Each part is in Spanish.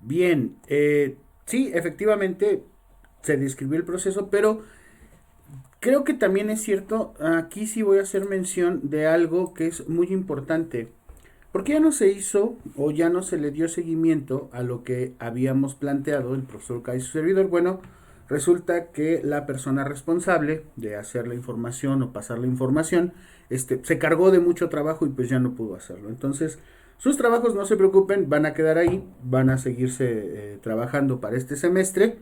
Bien, sí, efectivamente se describió el proceso, pero creo que también es cierto, aquí sí voy a hacer mención de algo que es muy importante. ¿Por qué ya no se hizo o ya no se le dio seguimiento a lo que habíamos planteado el profesor Kai y su servidor? Bueno, resulta que la persona responsable de hacer la información o pasar la información, se cargó de mucho trabajo y pues ya no pudo hacerlo. Entonces, sus trabajos no se preocupen, van a quedar ahí, van a seguirse trabajando para este semestre.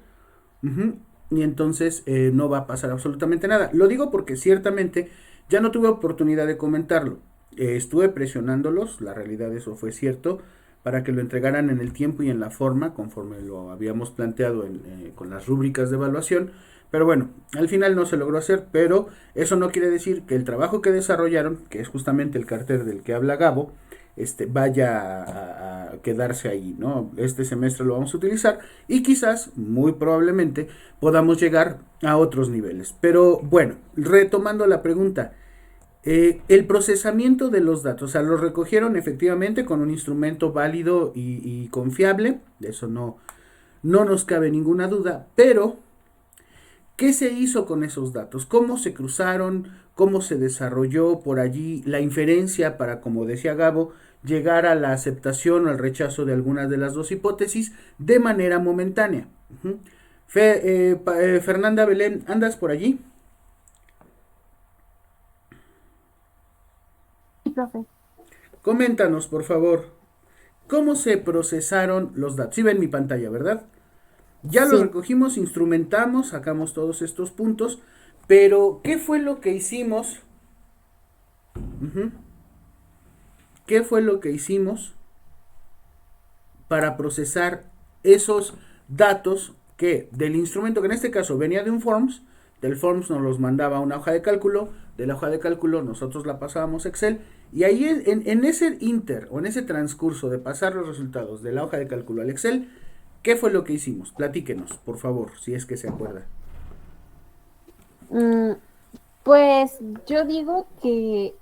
Ujú. Y entonces no va a pasar absolutamente nada. Lo digo porque ciertamente ya no tuve oportunidad de comentarlo. Estuve presionándolos, la realidad eso fue cierto, para que lo entregaran en el tiempo y en la forma, conforme lo habíamos planteado con las rúbricas de evaluación. Pero bueno, al final no se logró hacer, pero eso no quiere decir que el trabajo que desarrollaron, que es justamente el cartel del que habla Gabo, vaya a quedarse ahí, ¿no? Este semestre lo vamos a utilizar y quizás, muy probablemente, podamos llegar a otros niveles. Pero bueno, retomando la pregunta, el procesamiento de los datos, o sea, los recogieron efectivamente con un instrumento válido y confiable, de eso no nos cabe ninguna duda, pero ¿qué se hizo con esos datos? ¿Cómo se cruzaron? ¿Cómo se desarrolló por allí la inferencia para, como decía Gabo, llegar a la aceptación o al rechazo de algunas de las dos hipótesis de manera momentánea? Ujú. Fernanda Belén, ¿andas por allí? Sí, profe. Coméntanos, por favor, ¿cómo se procesaron los datos? Sí ven mi pantalla, ¿verdad? Ya los Sí. recogimos, instrumentamos, sacamos todos estos puntos, pero ¿qué fue lo que hicimos? Ujú. ¿Qué fue lo que hicimos para procesar esos datos que del instrumento que en este caso venía de un forms, del forms nos los mandaba a una hoja de cálculo, de la hoja de cálculo nosotros la pasábamos a Excel y ahí en ese inter o en ese transcurso de pasar los resultados de la hoja de cálculo al Excel, ¿qué fue lo que hicimos? Platíquenos, por favor, si es que se acuerda. Mm, pues yo digo que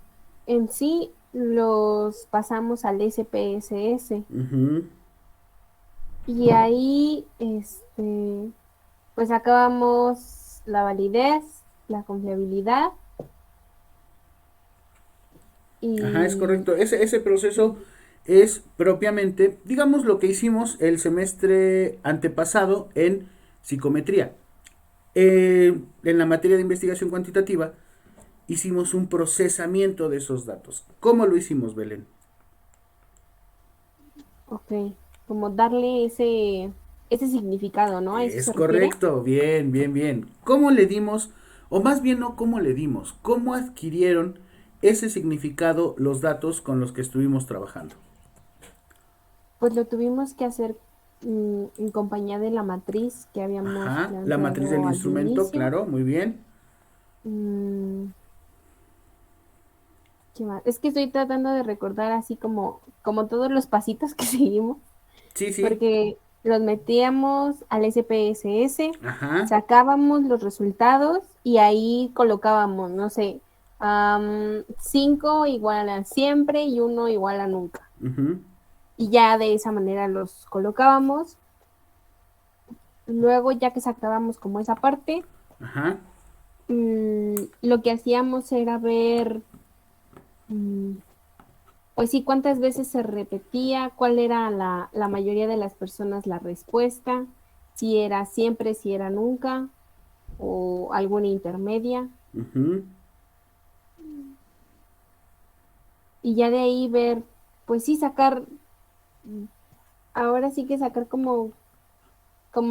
en sí los pasamos al SPSS Ujú. y ahí, pues acabamos la validez, la confiabilidad Ajá, es y correcto. Ese proceso es propiamente, digamos, lo que hicimos el semestre antepasado en psicometría. En la materia de investigación cuantitativa hicimos un procesamiento de esos datos. ¿Cómo lo hicimos, Belén? ok, como darle ese significado, ¿no? ¿A eso Es se refiere? correcto, bien, bien, bien. ¿Cómo le dimos, o más bien no cómo le dimos, cómo adquirieron ese significado los datos con los que estuvimos trabajando? Pues lo tuvimos que hacer en compañía de la matriz que habíamos Ajá, la matriz del planteado al instrumento, inicio. claro, muy bien. Mm, ¿Qué más? Es que estoy tratando de recordar así como todos los pasitos que seguimos, Sí, sí, porque los metíamos al SPSS, ajá. sacábamos los resultados y ahí colocábamos, no sé, 5 igual a siempre y uno igual a nunca. Ujú. Y ya de esa manera los colocábamos. Luego, ya que sacábamos como esa parte, Ajá. lo que hacíamos era ver, mm, pues sí, cuántas veces se repetía, cuál era la mayoría de las personas la respuesta, si era siempre, si era nunca, o alguna intermedia. Ujú. Y ya de ahí ver, pues sí, sacar, mm, ahora sí que sacar como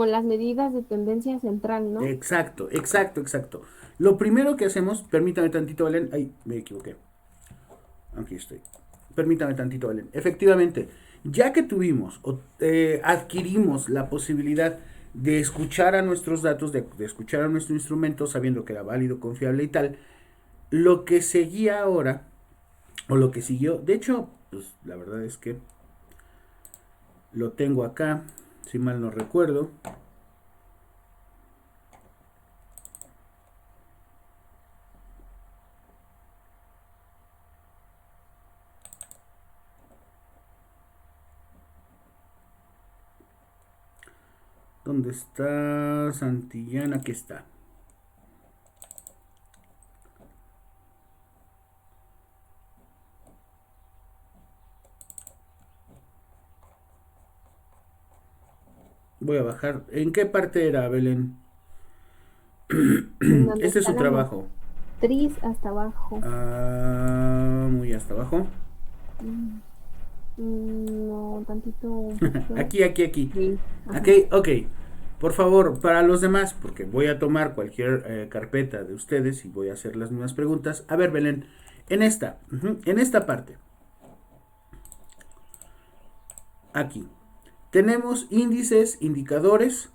las medidas de tendencia central, ¿no? Exacto, exacto, exacto. Lo primero que hacemos, permítame tantito, Belén. Ay, me equivoqué. Aquí estoy. Permítame tantito, Belén. Efectivamente, ya que tuvimos o adquirimos la posibilidad de escuchar a nuestros datos, de escuchar a nuestro instrumento, sabiendo que era válido, confiable y tal, lo que seguía ahora, o lo que siguió, de hecho, pues la verdad es que lo tengo acá, si mal no recuerdo. ¿Dónde está Santillana? Aquí está. Voy a bajar. ¿En qué parte era, Belén? En donde Este es está su la trabajo. matriz hasta abajo. Ah, muy hasta abajo. Mm, no, tantito, un poquito. Aquí. Sí, ajá. Aquí, ok. Por favor, para los demás, porque voy a tomar cualquier carpeta de ustedes y voy a hacer las mismas preguntas. A ver, Belén, en esta parte, aquí, tenemos índices, indicadores,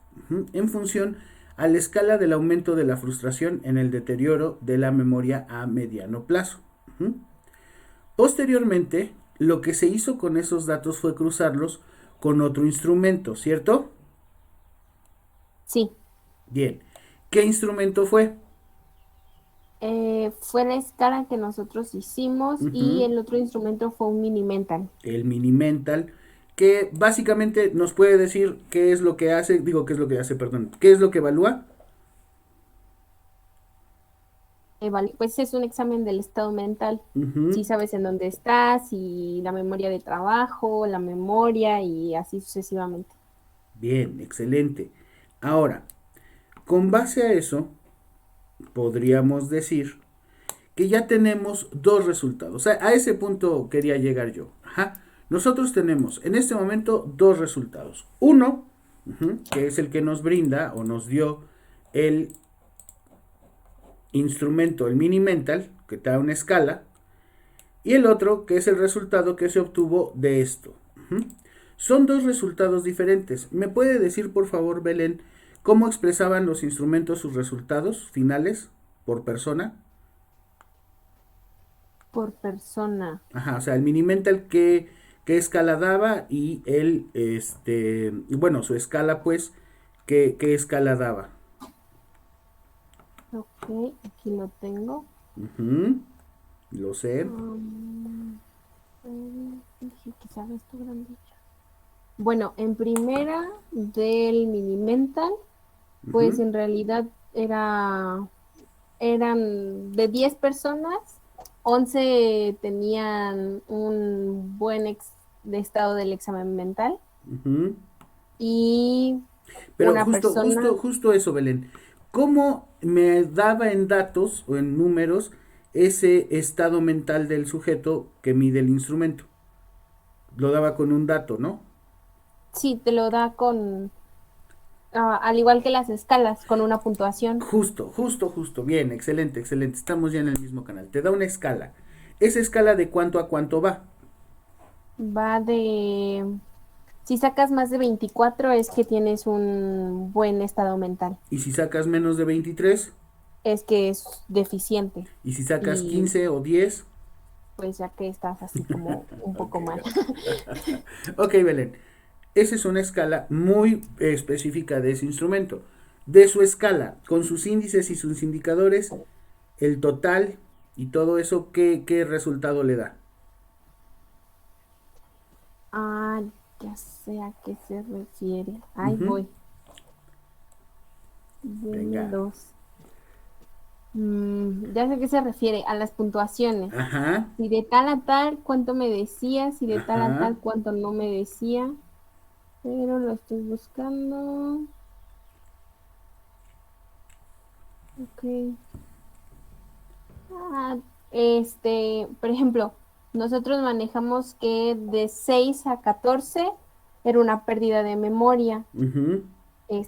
en función a la escala del aumento de la frustración en el deterioro de la memoria a mediano plazo. Ujú. Posteriormente, lo que se hizo con esos datos fue cruzarlos con otro instrumento, ¿cierto? Sí. Bien. ¿Qué instrumento fue? Fue la escala que nosotros hicimos y Ujú. el otro instrumento fue un mini mental. El mini mental, que básicamente nos puede decir qué es lo que hace, digo qué es lo que hace, perdón, qué es lo que evalúa. Pues es un examen del estado mental. Ujú. Si sabes en dónde estás y la memoria de trabajo, la memoria y así sucesivamente. Bien, excelente. Ahora, con base a eso, podríamos decir que ya tenemos dos resultados. O sea, a ese punto quería llegar yo. Ajá. Nosotros tenemos en este momento dos resultados. Uno, que es el que nos brinda o nos dio el instrumento, el mini mental, que te da una escala, y el otro, que es el resultado que se obtuvo de esto. Son dos resultados diferentes. ¿Me puede decir, por favor, Belén, cómo expresaban los instrumentos sus resultados finales por persona? Por persona. Ajá, o sea, el mini mental qué escala daba y bueno, su escala, pues, qué escala daba. Ok, aquí lo tengo. Ujú, lo sé. Dije, quizá esto grande. Bueno, en primera del mini mental, pues Ujú, en realidad eran de 10 personas, 11 tenían un buen de estado del examen mental ujú. y Pero una persona, justo eso, Belén. ¿Cómo me daba en datos o en números ese estado mental del sujeto que mide el instrumento? Lo daba con un dato, ¿no? sí, te lo da al igual que las escalas, con una puntuación. Justo. Bien, excelente. Estamos ya en el mismo canal. Te da una escala. ¿Esa escala de cuánto a cuánto va? Va de, si sacas más de 24 es que tienes un buen estado mental, Y si sacas menos de 23, es que es deficiente y si sacas y 15 o 10, pues ya que estás así como un ok. poco mal. Ok, Belén. Esa es una escala muy específica de ese instrumento. De su escala, con sus índices y sus indicadores, el total y todo eso, ¿qué resultado le da? Ah, ya sé a qué se refiere. Ahí Ujú. voy. Deme Venga. dos. Ya sé a qué se refiere, a las puntuaciones. Ajá, Si de tal a tal, cuánto me decía, si de tal a ajá. tal, cuánto no me decía. Pero lo estoy buscando. Ok. Ah, por ejemplo, nosotros manejamos que de 6 a 14 era una pérdida de memoria. Ujú.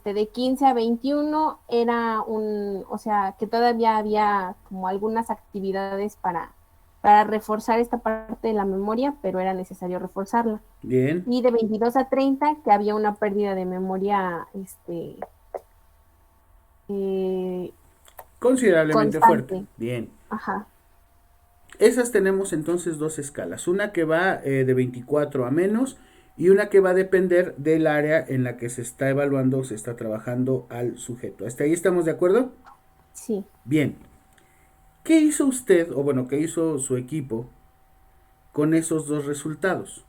De 15 a 21 era o sea, que todavía había como algunas actividades para reforzar esta parte de la memoria, pero era necesario reforzarla. Bien. Y de 22 a 30 que había una pérdida de memoria, eh, Considerablemente fuerte. constante. Bien. Ajá. Esas tenemos entonces dos escalas. Una que va de 24 a menos y una que va a depender del área en la que se está evaluando o se está trabajando al sujeto. ¿Hasta ahí estamos de acuerdo? Sí. Bien. ¿Qué hizo usted, o bueno, qué hizo su equipo con esos dos resultados?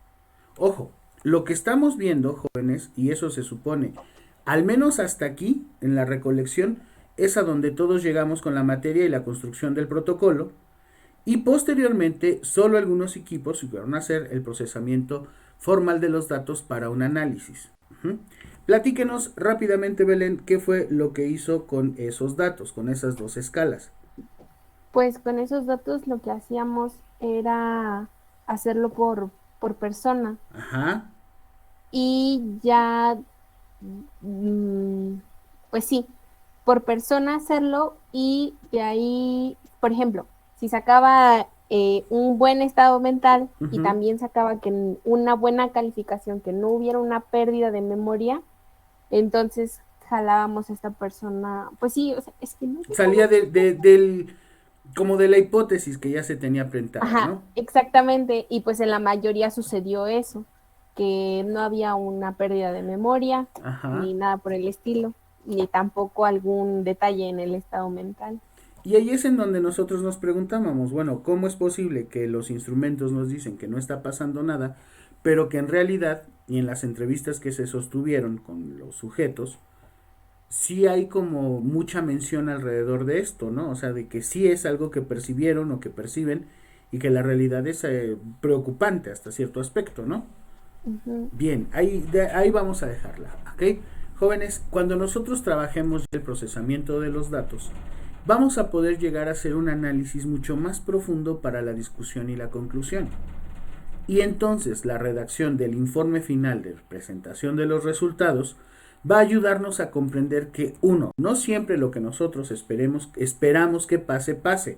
Ojo, lo que estamos viendo, jóvenes, y eso se supone Al menos hasta aquí, en la recolección, es a donde todos llegamos con la materia y la construcción del protocolo, y posteriormente solo algunos equipos fueron a hacer el procesamiento formal de los datos para un análisis. Ujú. Platíquenos rápidamente, Belén, qué fue lo que hizo con esos datos, con esas dos escalas. Pues con esos datos lo que hacíamos era hacerlo por persona Ajá. y ya, mm, pues sí, por persona hacerlo y de ahí, por ejemplo, si sacaba un buen estado mental y Ujú. también sacaba que una buena calificación, que no hubiera una pérdida de memoria, entonces jalábamos a esta persona, pues sí, o sea, es que no Salía recuerdo. como de la hipótesis que ya se tenía plantada, Ajá, ¿no? exactamente, y pues en la mayoría sucedió eso, que no había una pérdida de memoria, Ajá. ni nada por el estilo, ni tampoco algún detalle en el estado mental. Y ahí es en donde nosotros nos preguntábamos, bueno, ¿cómo es posible que los instrumentos nos dicen que no está pasando nada, pero que en realidad, y en las entrevistas que se sostuvieron con los sujetos, sí hay como mucha mención alrededor de esto, ¿no? O sea, de que sí es algo que percibieron o que perciben y que la realidad es preocupante hasta cierto aspecto, ¿no? Ujú. Bien, ahí vamos a dejarla, ¿ok? Jóvenes, cuando nosotros trabajemos el procesamiento de los datos, vamos a poder llegar a hacer un análisis mucho más profundo para la discusión y la conclusión. Y entonces la redacción del informe final de presentación de los resultados va a ayudarnos a comprender que, uno, no siempre lo que nosotros esperamos que pase, pase.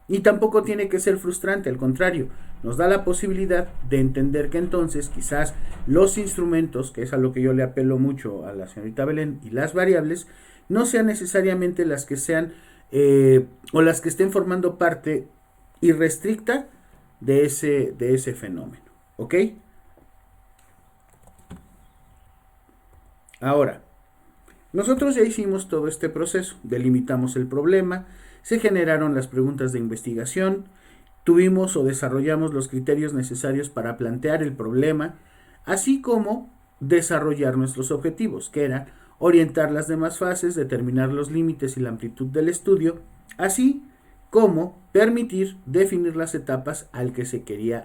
Y tampoco tiene que ser frustrante, al contrario, nos da la posibilidad de entender que entonces quizás los instrumentos, que es a lo que yo le apelo mucho a la señorita Belén, y las variables, no sean necesariamente las que sean o las que estén formando parte irrestricta de ese fenómeno. ¿Ok? Ahora, nosotros ya hicimos todo este proceso, delimitamos el problema, se generaron las preguntas de investigación, tuvimos o desarrollamos los criterios necesarios para plantear el problema, así como desarrollar nuestros objetivos, que era orientar las demás fases, determinar los límites y la amplitud del estudio, así como permitir definir las etapas a las que se quería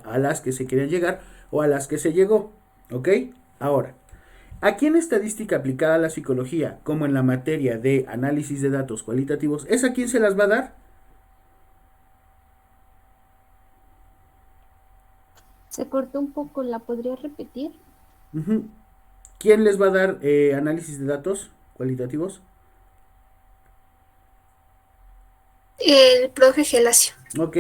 llegar o a las que se llegó. ¿Ok? Ahora, aquí en estadística aplicada a la psicología, como en la materia de análisis de datos cualitativos, ¿es a quién se las va a dar? Se cortó un poco, ¿la podría repetir? Ujú. ¿Quién les va a dar análisis de datos cualitativos? El profe Gelacio. Ok,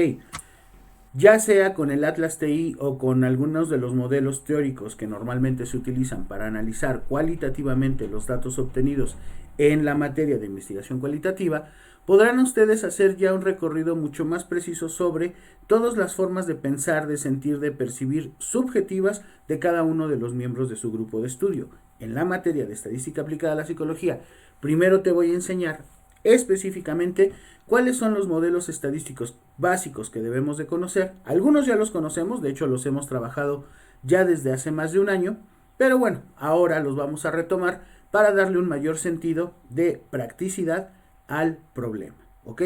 ya sea con el Atlas TI o con algunos de los modelos teóricos que normalmente se utilizan para analizar cualitativamente los datos obtenidos en la materia de investigación cualitativa, podrán ustedes hacer ya un recorrido mucho más preciso sobre todas las formas de pensar, de sentir, de percibir subjetivas de cada uno de los miembros de su grupo de estudio. En la materia de estadística aplicada a la psicología, primero te voy a enseñar específicamente cuáles son los modelos estadísticos básicos que debemos de conocer. Algunos ya los conocemos, de hecho los hemos trabajado ya desde hace más de un año, pero bueno, ahora los vamos a retomar para darle un mayor sentido de practicidad al problema, ¿ok?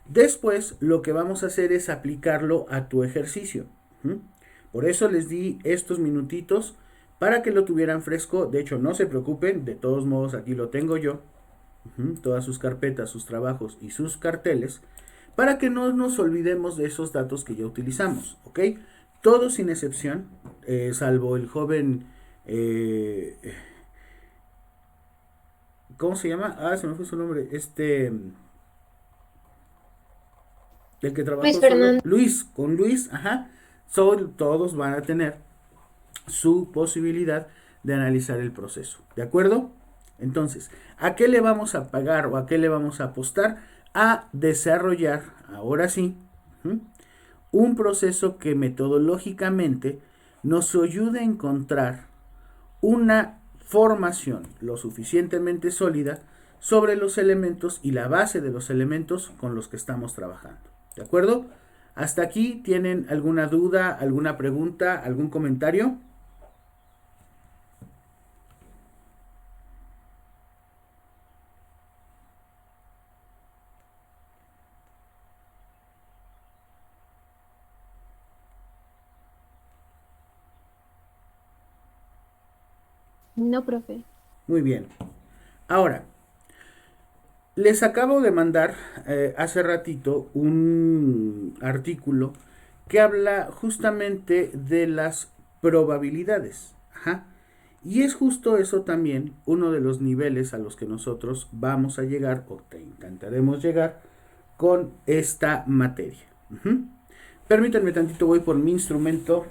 Después lo que vamos a hacer es aplicarlo a tu ejercicio. ¿Mm? Por eso les di estos minutitos para que lo tuvieran fresco. De hecho, no se preocupen, de todos modos aquí lo tengo yo. Todas sus carpetas, sus trabajos y sus carteles, para que no nos olvidemos de esos datos que ya utilizamos, ¿ok? Todos sin excepción, salvo el joven, eh, ¿cómo se llama? Ah, se me fue su nombre, el que Luis trabajó solo, Fernando. Luis, con Luis, ajá, todos van a tener su posibilidad de analizar el proceso, ¿de acuerdo? Entonces, ¿a qué le vamos a pagar o a qué le vamos a apostar? A desarrollar, ahora sí, un proceso que metodológicamente nos ayude a encontrar una formación lo suficientemente sólida sobre los elementos y la base de los elementos con los que estamos trabajando. ¿De acuerdo? ¿Hasta aquí tienen alguna duda, alguna pregunta, algún comentario? No, profe. Muy bien. Ahora, les acabo de mandar hace ratito un artículo que habla justamente de las probabilidades. Ajá. Y es justo eso también uno de los niveles a los que nosotros vamos a llegar o te intentaremos llegar con esta materia. Ujú. Permítanme tantito, voy por mi instrumento.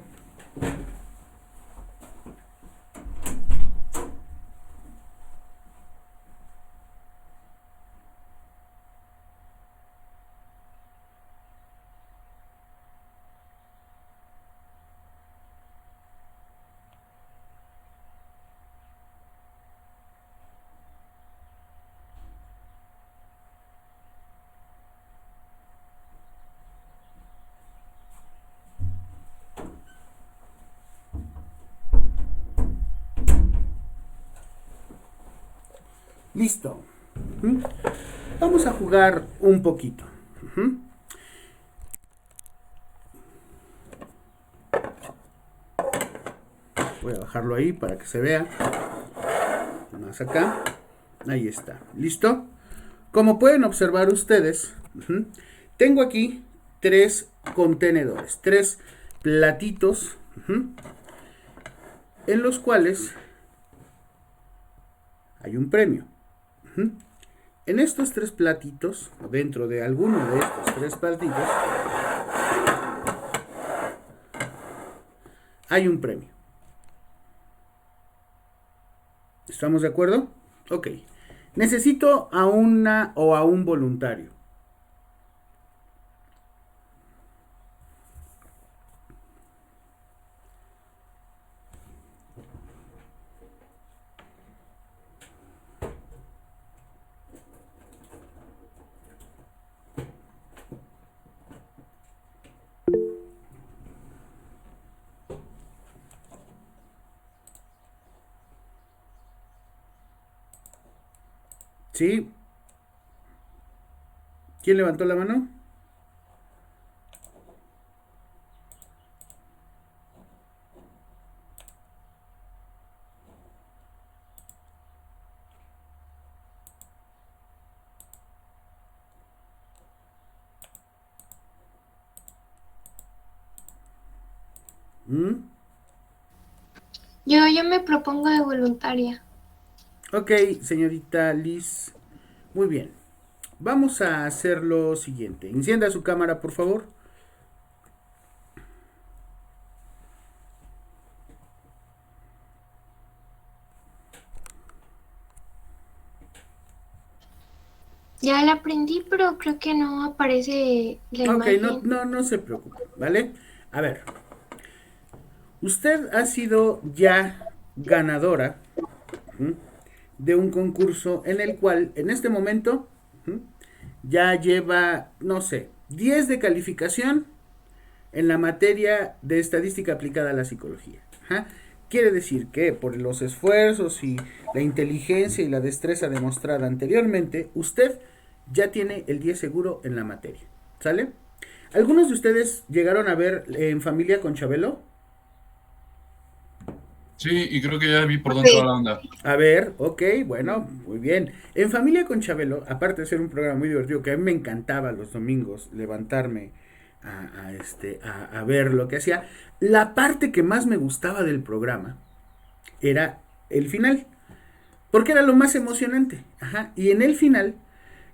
Listo. Ujú. Vamos a jugar un poquito. Ujú. Voy a bajarlo ahí para que se vea. Más acá. Ahí está. ¿Listo? Como pueden observar ustedes, ujú, tengo aquí tres contenedores, tres platitos, ujú, en los cuales hay un premio. Ujú. En estos tres platitos, o dentro de alguno de estos tres platitos, hay un premio. ¿Estamos de acuerdo? Ok. Necesito a una o a un voluntario. ¿Sí? ¿Quién levantó la mano? ¿Mm? Yo me propongo de voluntaria. Ok, señorita Liz. Muy bien. Vamos a hacer lo siguiente. Encienda su cámara, por favor. Ya la aprendí, pero creo que no aparece la Ok, no, imagen. no, no se preocupe, ¿vale? A ver, usted ha sido ya ganadora, ¿m?, de un concurso en el cual en este momento, ¿m?, ya lleva, no sé, 10 de calificación en la materia de estadística aplicada a la psicología. Ajá. Quiere decir que por los esfuerzos y la inteligencia y la destreza demostrada anteriormente, usted ya tiene el 10 seguro en la materia. ¿Sale? ¿Algunos de ustedes llegaron a ver En Familia con Chabelo? Sí, y creo que ya vi por dónde va Sí. la onda. A ver, ok, bueno, muy bien. En Familia con Chabelo, aparte de ser un programa muy divertido, que a mí me encantaba los domingos levantarme a ver lo que hacía, la parte que más me gustaba del programa era el final, porque era lo más emocionante. Ajá. Y en el final,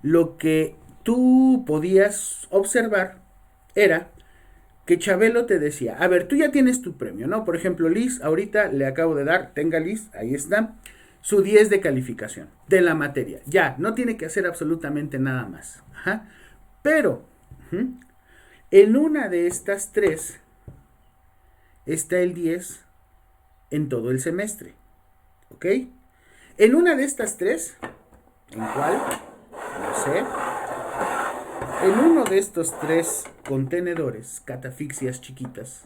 lo que tú podías observar era que Chabelo te decía, a ver, tú ya tienes tu premio, ¿no? Por ejemplo, Liz, ahorita le acabo de dar, tenga Liz, ahí está, su 10 de calificación de la materia. Ya, no tiene que hacer absolutamente nada más. Ajá. Pero, ujú, en una de estas tres está el 10 en todo el semestre. ¿Ok? En una de estas tres, ¿en cuál? No sé. En uno de estos tres contenedores, catafixias chiquitas,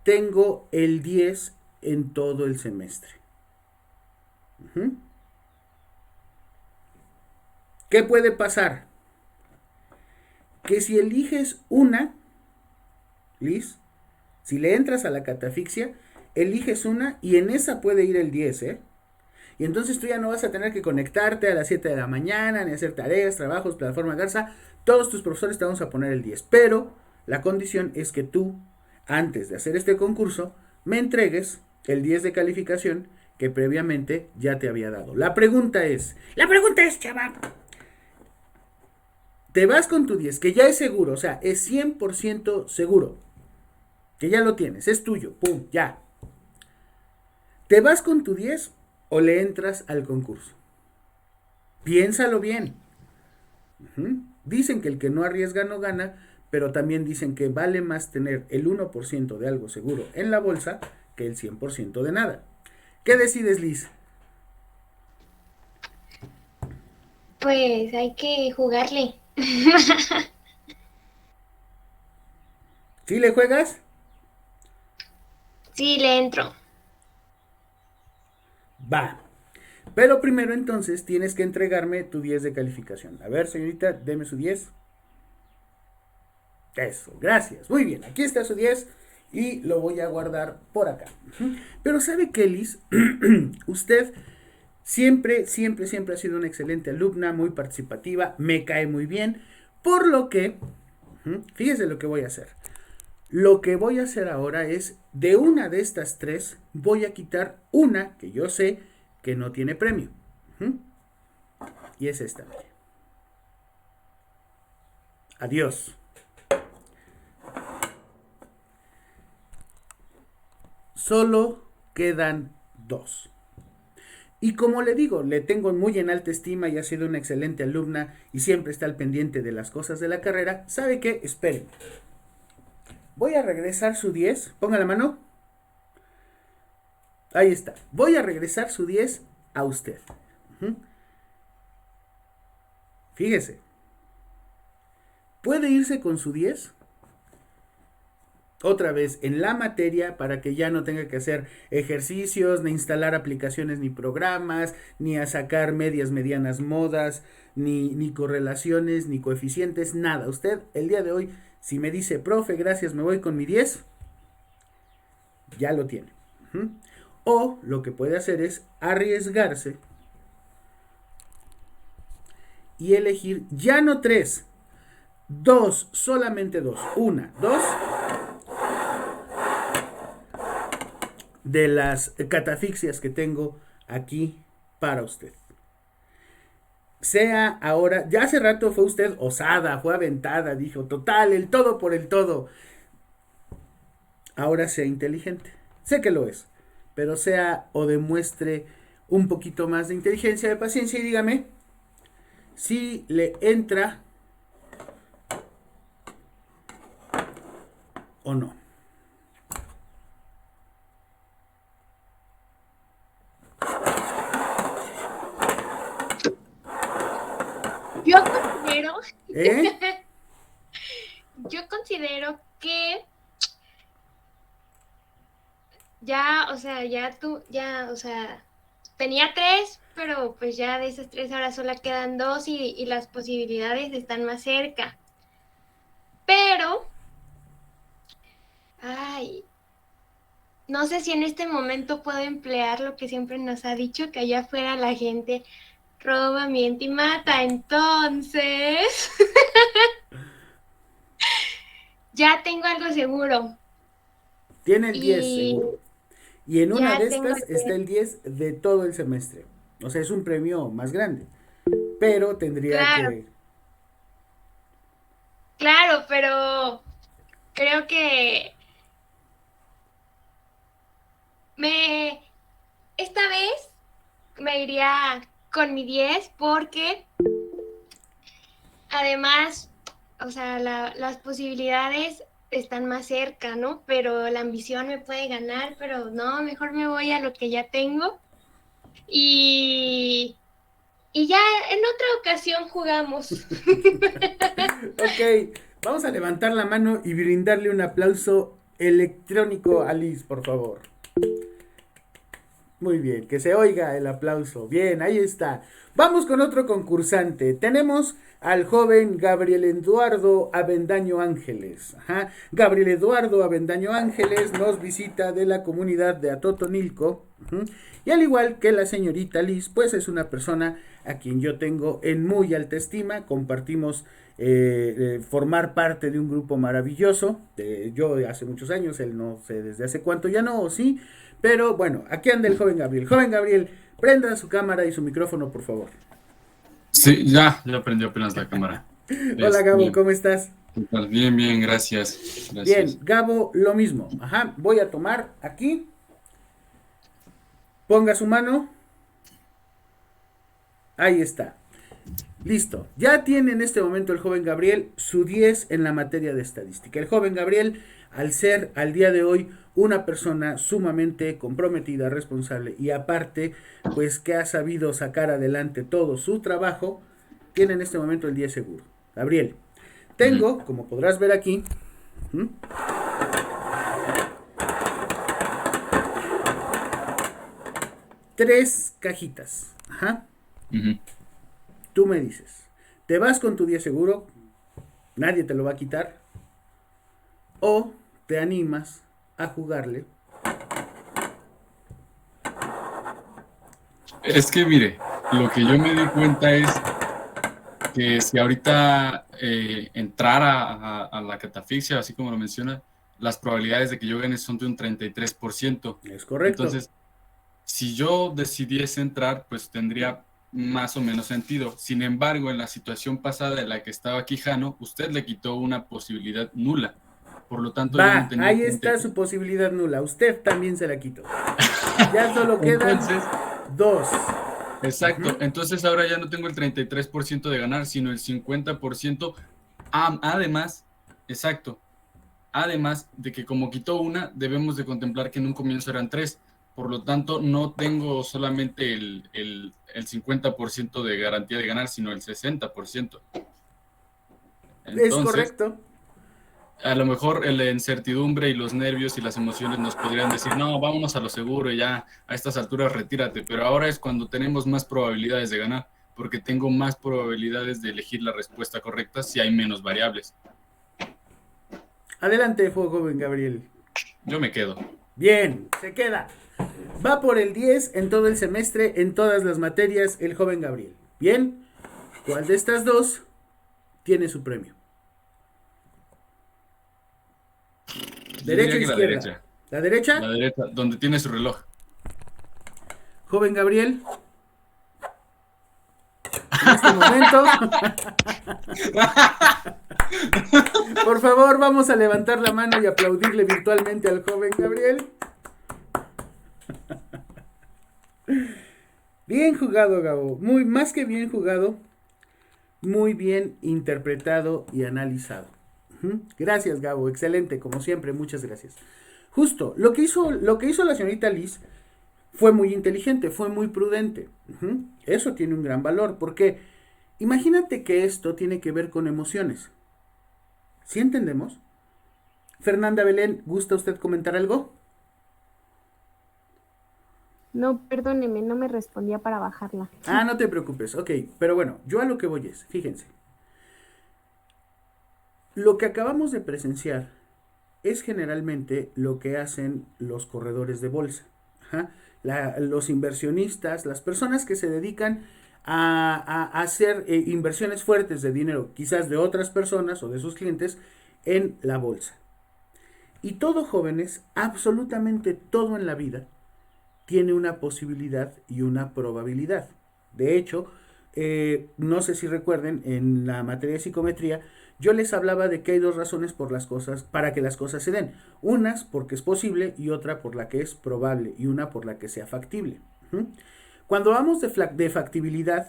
tengo el 10 en todo el semestre. Ujú. ¿Qué puede pasar? Que si eliges una, Liz, si le entras a la catafixia, eliges una y en esa puede ir el 10, ¿eh? Y entonces tú ya no vas a tener que conectarte a las 7 de la mañana, ni hacer tareas, trabajos, plataforma Garza. Todos tus profesores te vamos a poner el 10. Pero la condición es que tú, antes de hacer este concurso, me entregues el 10 de calificación que previamente ya te había dado. La pregunta es, chaval, te vas con tu 10, que ya es seguro, o sea, es 100% seguro, que ya lo tienes, es tuyo, pum, ya. ¿Te vas con tu 10 o le entras al concurso? Piénsalo bien. Dicen que el que no arriesga no gana, pero también dicen que vale más tener el 1% de algo seguro en la bolsa que el 100% de nada. ¿Qué decides, Liz? Pues hay que jugarle. ¿Sí le juegas? Sí, le entro. Va. Pero primero entonces tienes que entregarme tu 10 de calificación. A ver, señorita, deme su 10. Eso, gracias. Muy bien, aquí está su 10 y lo voy a guardar por acá. Pero ¿sabe qué, Liz? Usted siempre ha sido una excelente alumna, muy participativa, me cae muy bien, por lo que, fíjese lo que voy a hacer. Lo que voy a hacer ahora es, de una de estas tres, voy a quitar una que yo sé que no tiene premio. Y es esta. Adiós. Solo quedan dos. Y como le digo, le tengo muy en alta estima y ha sido una excelente alumna y siempre está al pendiente de las cosas de la carrera. ¿Sabe qué? Esperen. Voy a regresar su 10. Ponga la mano. Ahí está. Voy a regresar su 10 a usted. Fíjese. ¿Puede irse con su 10? Otra vez en la materia para que ya no tenga que hacer ejercicios, ni instalar aplicaciones ni programas, ni a sacar medias, medianas, modas, ni correlaciones, ni coeficientes, nada. Usted el día de hoy, si me dice, profe, gracias, me voy con mi 10, ya lo tiene. O lo que puede hacer es arriesgarse y elegir ya no 3, 2, solamente 2. 1, 2 de las catafixias que tengo aquí para usted. Sea ahora, ya hace rato fue usted osada, fue aventada, dijo, total, el todo por el todo. Ahora sea inteligente. Sé que lo es, pero sea o demuestre un poquito más de inteligencia, de paciencia y dígame si le entra o no. Yo considero, ¿Eh? yo considero que ya, o sea, o sea, tenía 3, pero pues ya de esas 3 ahora solo quedan 2 y las posibilidades están más cerca. Pero, ay, no sé si en este momento puedo emplear lo que siempre nos ha dicho, que allá afuera la gente roba, miente y mata. Entonces, ya tengo algo seguro. Tiene el 10 Y seguro. Y en una ya de tengo estas está el 10 de todo el semestre. O sea, es un premio más grande. Pero tendría claro, que... claro, pero creo que esta vez me iría con mi 10 porque además, o sea, las posibilidades están más cerca, ¿no? Pero la ambición me puede ganar, pero no, mejor me voy a lo que ya tengo. Y ya en otra ocasión jugamos. Ok, vamos a levantar la mano y brindarle un aplauso electrónico a Liz, por favor. Muy bien, que se oiga el aplauso. Bien, ahí está. Vamos con otro concursante. Tenemos al joven Gabriel Eduardo Avendaño Ángeles. Ajá. Gabriel Eduardo Avendaño Ángeles nos visita de la comunidad de Atotonilco. Ujú. Y al igual que la señorita Liz, pues es una persona a quien yo tengo en muy alta estima. Compartimos formar parte de un grupo maravilloso. Yo hace muchos años, él no sé desde hace cuánto ya no, o sí. Pero bueno, aquí anda el joven Gabriel. Joven Gabriel, prenda su cámara y su micrófono, por favor. Sí, ya prendió apenas la cámara. Hola Gabo, ¿cómo estás? ¿Qué tal? Bien, bien, gracias. Bien, Gabo, lo mismo. Ajá, voy a tomar aquí. Ponga su mano. Ahí está. Listo. Ya tiene en este momento el joven Gabriel su 10 en la materia de estadística. El joven Gabriel, al ser al día de hoy una persona sumamente comprometida, responsable y aparte, pues que ha sabido sacar adelante todo su trabajo, tiene en este momento el 10 seguro. Gabriel, tengo, como podrás ver aquí, tres cajitas. Ajá. Tú me dices, ¿te vas con tu 10 seguro? Nadie te lo va a quitar. ¿O te animas a jugarle? Es que mire, lo que yo me di cuenta es que si ahorita entrara a la catafixia, así como lo menciona, las probabilidades de que yo gane son de un 33%. Es correcto. Entonces, si yo decidiese entrar, pues tendría más o menos sentido. Sin embargo, en la situación pasada en la que estaba Quijano, usted le quitó una posibilidad nula. Por lo tanto, yo no tenía ahí está su posibilidad nula. Usted también se la quitó. Ya solo quedan dos. Exacto. Entonces ahora ya no tengo el 33% de ganar, sino el 50%. Además, exacto. Además de que como quitó una, debemos de contemplar que en un comienzo eran 3. Por lo tanto, no tengo solamente el 50% de garantía de ganar, sino el 60%. Entonces, es correcto. A lo mejor la incertidumbre y los nervios y las emociones nos podrían decir, no, vámonos a lo seguro y ya a estas alturas retírate. Pero ahora es cuando tenemos más probabilidades de ganar, porque tengo más probabilidades de elegir la respuesta correcta si hay menos variables. Adelante, joven Gabriel. Yo me quedo. Bien, se queda. Va por el 10 en todo el semestre, en todas las materias, el joven Gabriel. Bien, ¿cuál de estas dos tiene su premio? ¿Derecha o izquierda? Derecha. ¿La derecha? La derecha, donde tiene su reloj. Joven Gabriel. En este momento. Por favor, vamos a levantar la mano y aplaudirle virtualmente al joven Gabriel. Bien jugado, Gabo. Más que bien jugado, muy bien interpretado y analizado. Gracias, Gabo. Excelente, como siempre. Muchas gracias. Justo, lo que hizo la señorita Liz fue muy inteligente, fue muy prudente. Eso tiene un gran valor, porque imagínate que esto tiene que ver con emociones. ¿Sí entendemos? Fernanda Belén, ¿gusta usted comentar algo? No, perdóneme, no me respondía para bajarla. No te preocupes, ok, pero bueno, yo a lo que voy es, fíjense. Lo que acabamos de presenciar es generalmente lo que hacen los corredores de bolsa. Los inversionistas, las personas que se dedican a hacer inversiones fuertes de dinero, quizás de otras personas o de sus clientes, en la bolsa. Y todo, jóvenes, absolutamente todo en la vida tiene una posibilidad y una probabilidad. De hecho, no sé si recuerden, en la materia de psicometría, yo les hablaba de que hay dos razones para que las cosas se den. Unas porque es posible y otra por la que es probable y una por la que sea factible. Cuando hablamos de factibilidad,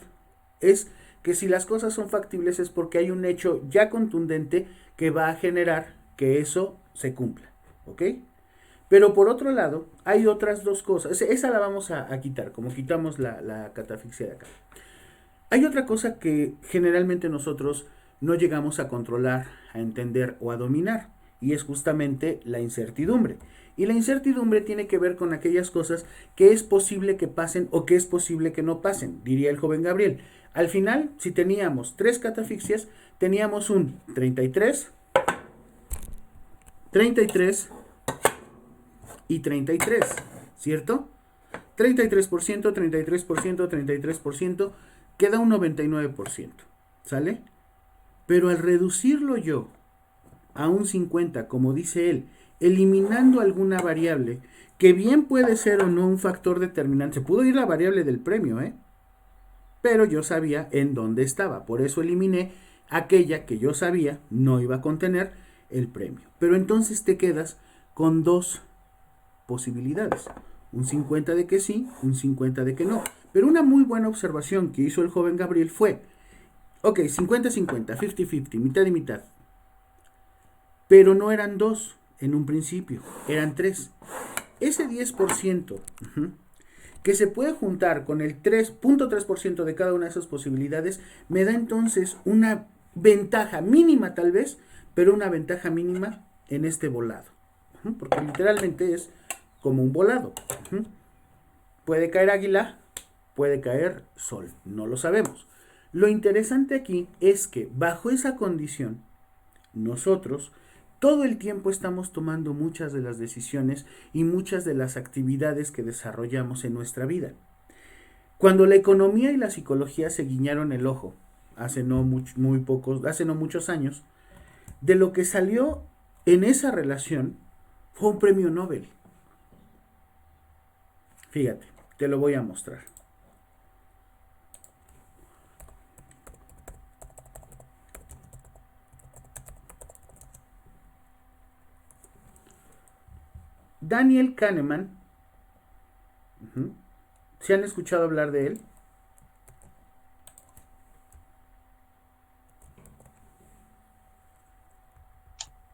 es que si las cosas son factibles es porque hay un hecho ya contundente que va a generar que eso se cumpla. ¿Ok? Pero por otro lado, hay otras dos cosas. Esa la vamos a quitar, como quitamos la catafixia de acá. Hay otra cosa que generalmente nosotros no llegamos a controlar, a entender o a dominar. y es justamente la incertidumbre. Y la incertidumbre tiene que ver con aquellas cosas que es posible que pasen o que es posible que no pasen, diría el joven Gabriel. Al final, si teníamos 3 catafixias, teníamos un 33, 33 y 33, ¿cierto? 33%, 33%, 33%, queda un 99%, ¿sale? Pero al reducirlo yo a un 50, como dice él, eliminando alguna variable, que bien puede ser o no un factor determinante, se pudo ir la variable del premio, pero yo sabía en dónde estaba, por eso eliminé aquella que yo sabía no iba a contener el premio. Pero entonces te quedas con 2 posibilidades, un 50 de que sí, un 50 de que no. Pero una muy buena observación que hizo el joven Gabriel fue, ok, 50-50, 50-50, mitad y mitad. Pero no eran 2 en un principio, eran 3. Ese 10% que se puede juntar con el 3.3% de cada una de esas posibilidades, me da entonces una ventaja mínima tal vez, pero una ventaja mínima en este volado. Porque literalmente es como un volado. Puede caer águila, puede caer sol, no lo sabemos. Lo interesante aquí es que bajo esa condición, nosotros todo el tiempo estamos tomando muchas de las decisiones y muchas de las actividades que desarrollamos en nuestra vida. Cuando la economía y la psicología se guiñaron el ojo, hace no muchos años, de lo que salió en esa relación fue un premio Nobel. Fíjate, te lo voy a mostrar. Daniel Kahneman, ¿se han escuchado hablar de él?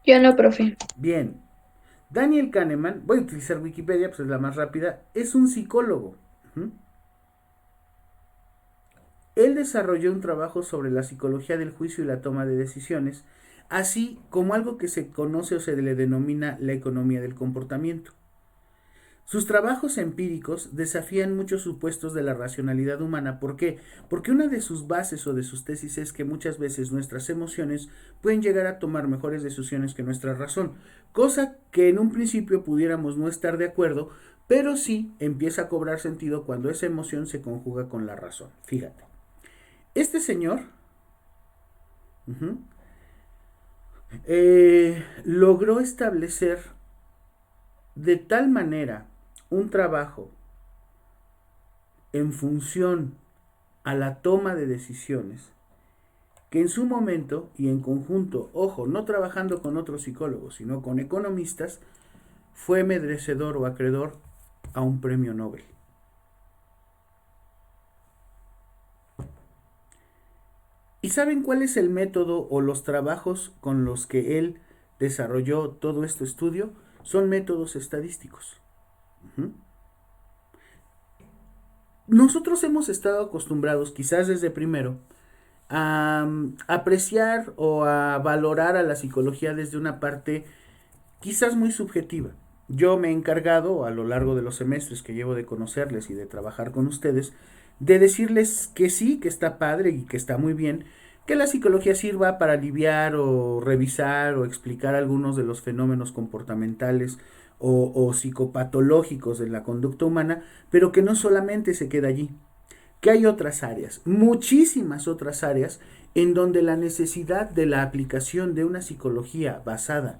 Yo no, profe. Bien. Daniel Kahneman, voy a utilizar Wikipedia, pues es la más rápida, es un psicólogo. Él desarrolló un trabajo sobre la psicología del juicio y la toma de decisiones, así como algo que se conoce o se le denomina la economía del comportamiento. Sus trabajos empíricos desafían muchos supuestos de la racionalidad humana. ¿Por qué? Porque una de sus bases o de sus tesis es que muchas veces nuestras emociones pueden llegar a tomar mejores decisiones que nuestra razón, cosa que en un principio pudiéramos no estar de acuerdo, pero sí empieza a cobrar sentido cuando esa emoción se conjuga con la razón. Fíjate, este señor logró establecer de tal manera un trabajo en función a la toma de decisiones que en su momento y en conjunto, ojo, no trabajando con otros psicólogos, sino con economistas, fue merecedor o acreedor a un premio Nobel. ¿Y saben cuál es el método o los trabajos con los que él desarrolló todo este estudio? Son métodos estadísticos. Nosotros hemos estado acostumbrados, quizás desde primero, a apreciar o a valorar a la psicología desde una parte quizás muy subjetiva. Yo me he encargado a lo largo de los semestres que llevo de conocerles y de trabajar con ustedes, de decirles que sí, que está padre y que está muy bien, que la psicología sirva para aliviar o revisar o explicar algunos de los fenómenos comportamentales o psicopatológicos de la conducta humana, pero que no solamente se queda allí, que hay otras áreas, muchísimas otras áreas, en donde la necesidad de la aplicación de una psicología basada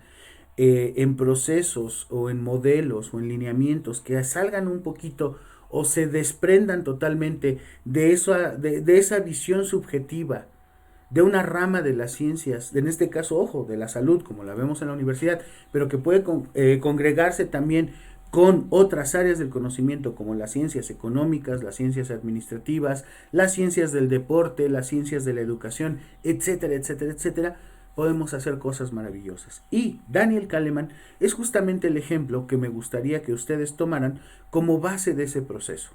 en procesos o en modelos o en lineamientos que salgan un poquito o se desprendan totalmente de esa visión subjetiva de una rama de las ciencias, en este caso, ojo, de la salud, como la vemos en la universidad, pero que puede congregarse también con otras áreas del conocimiento, como las ciencias económicas, las ciencias administrativas, las ciencias del deporte, las ciencias de la educación, etcétera, etcétera, etcétera, podemos hacer cosas maravillosas. Y Daniel Kahneman es justamente el ejemplo que me gustaría que ustedes tomaran como base de ese proceso.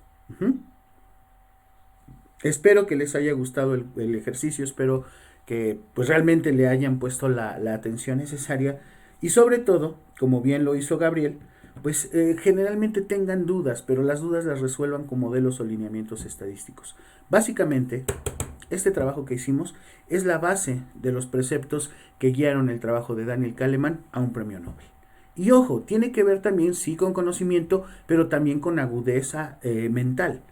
Espero que les haya gustado el ejercicio, espero que pues realmente le hayan puesto la atención necesaria Y sobre todo, como bien lo hizo Gabriel, pues generalmente tengan dudas, pero las dudas las resuelvan con modelos o lineamientos estadísticos. Básicamente, este trabajo que hicimos es la base de los preceptos que guiaron el trabajo de Daniel Kahneman a un premio Nobel. Y ojo, tiene que ver también, sí, con conocimiento, pero también con agudeza mental,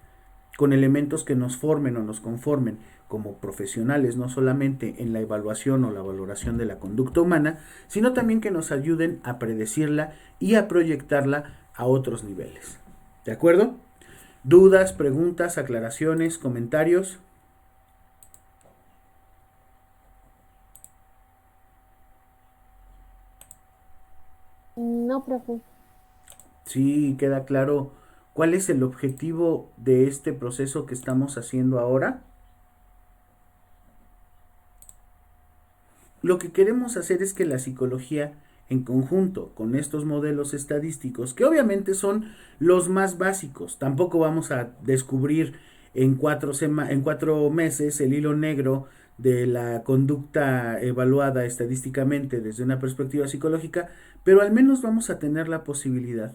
con elementos que nos formen o nos conformen como profesionales, no solamente en la evaluación o la valoración de la conducta humana, sino también que nos ayuden a predecirla y a proyectarla a otros niveles. ¿De acuerdo? ¿Dudas, preguntas, aclaraciones, comentarios? No, profe. Sí, queda claro cuál es el objetivo de este proceso que estamos haciendo ahora. Lo que queremos hacer es que la psicología, en conjunto con estos modelos estadísticos, que obviamente son los más básicos, tampoco vamos a descubrir en 4 meses el hilo negro de la conducta evaluada estadísticamente desde una perspectiva psicológica, pero al menos vamos a tener la posibilidad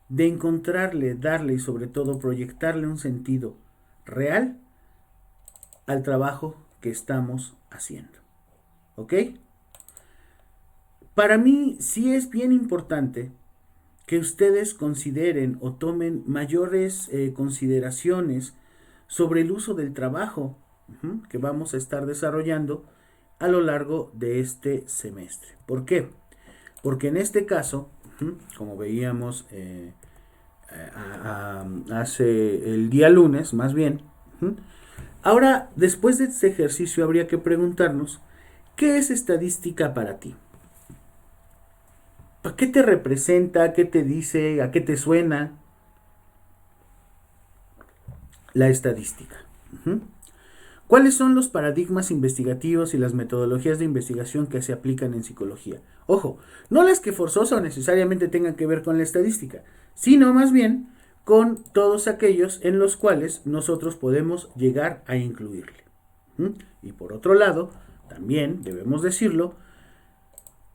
de encontrarle, darle y sobre todo proyectarle un sentido real al trabajo que estamos haciendo. ¿Ok? Para mí sí es bien importante que ustedes consideren o tomen mayores consideraciones sobre el uso del trabajo que vamos a estar desarrollando a lo largo de este semestre. ¿Por qué? Porque en este caso, como veíamos hace el día lunes, más bien, ahora después de este ejercicio habría que preguntarnos, ¿qué es estadística para ti? ¿Para qué te representa? ¿Qué te dice? ¿A qué te suena la estadística? ¿Cuáles son los paradigmas investigativos y las metodologías de investigación que se aplican en psicología? Ojo, no las que forzosa o necesariamente tengan que ver con la estadística, sino más bien con todos aquellos en los cuales nosotros podemos llegar a incluirle. Y por otro lado, también debemos decirlo,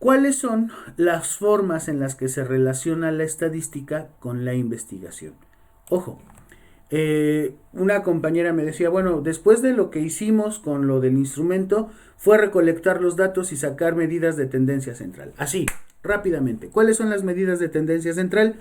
¿cuáles son las formas en las que se relaciona la estadística con la investigación? Ojo, una compañera me decía, bueno, después de lo que hicimos con lo del instrumento, fue recolectar los datos y sacar medidas de tendencia central. Así, rápidamente. ¿Cuáles son las medidas de tendencia central?